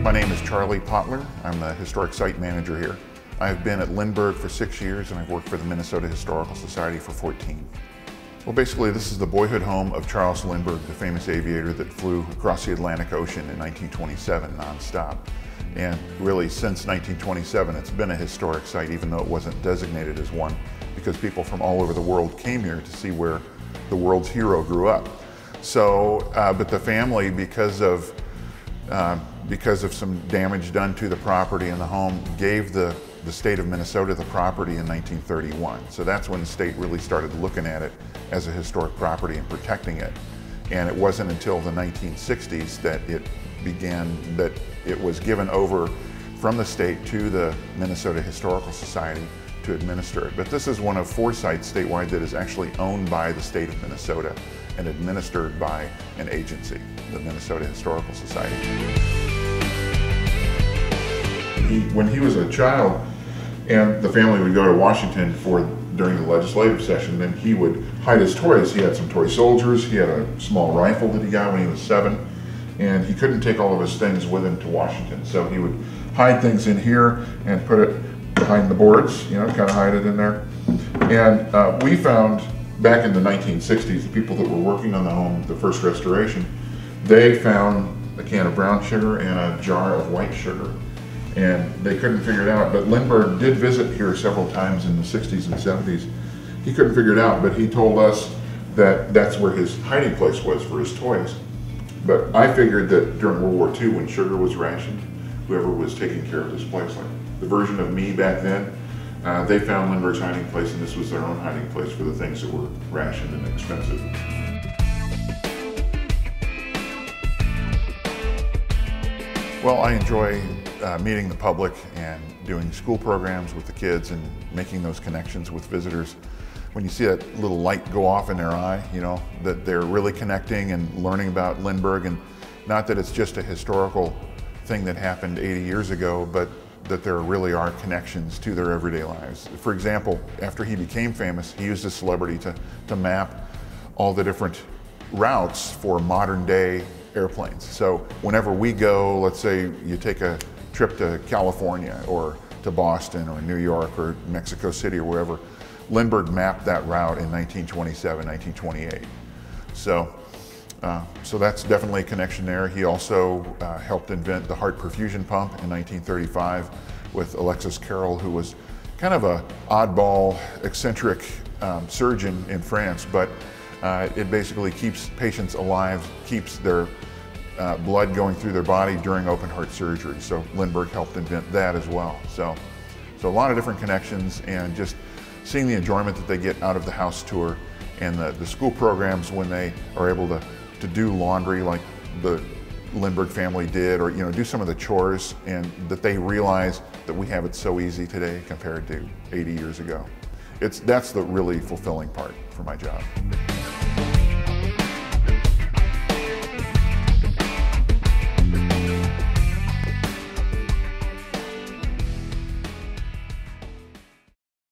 My name is Charlie Potler. I'm the Historic Site Manager here. I've been at Lindbergh for 6 years and I've worked for the Minnesota Historical Society for 14. Well, basically this is the boyhood home of Charles Lindbergh, the famous aviator that flew across the Atlantic Ocean in 1927 nonstop. And really since 1927 it's been a historic site, even though it wasn't designated as one, because people from all over the world came here to see where the world's hero grew up. So, but the family, because of some damage done to the property and the home, gave the state of Minnesota the property in 1931. So that's when the state really started looking at it as a historic property and protecting it. And it wasn't until the 1960s that it was given over from the state to the Minnesota Historical Society to administer it. But this is one of 4 sites statewide that is actually owned by the state of Minnesota and administered by an agency, the Minnesota Historical Society. When he was a child and the family would go to Washington during the legislative session, then he would hide his toys. He had some toy soldiers, he had a small rifle that he got when he was 7, and he couldn't take all of his things with him to Washington. So he would hide things in here and put it behind the boards, you know, kind of hide it in there. And we found back in the 1960s, the people that were working on the home, the first restoration, they found a can of brown sugar and a jar of white sugar. And they couldn't figure it out, but Lindbergh did visit here several times in the 60s and 70s. He couldn't figure it out, but he told us that that's where his hiding place was for his toys. But I figured that during World War II, when sugar was rationed, whoever was taking care of this place, like the version of me back then, they found Lindbergh's hiding place, and this was their own hiding place for the things that were rationed and expensive. Well, I enjoy meeting the public and doing school programs with the kids and making those connections with visitors. When you see that little light go off in their eye, you know, that they're really connecting and learning about Lindbergh, and not that it's just a historical thing that happened 80 years ago, but that there really are connections to their everyday lives. For example, after he became famous, he used a celebrity to map all the different routes for modern day airplanes. So whenever we go, let's say you take a trip to California or to Boston or New York or Mexico City or wherever, Lindbergh mapped that route in 1927, 1928. So that's definitely a connection there. He also helped invent the heart perfusion pump in 1935 with Alexis Carrel, who was kind of an oddball, eccentric surgeon in France, but it basically keeps patients alive, keeps their blood going through their body during open heart surgery. So Lindbergh helped invent that as well. So a lot of different connections, and just seeing the enjoyment that they get out of the house tour and the school programs when they are able to do laundry like the Lindbergh family did, or you know, do some of the chores, and that they realize that we have it so easy today compared to 80 years ago. That's the really fulfilling part for my job.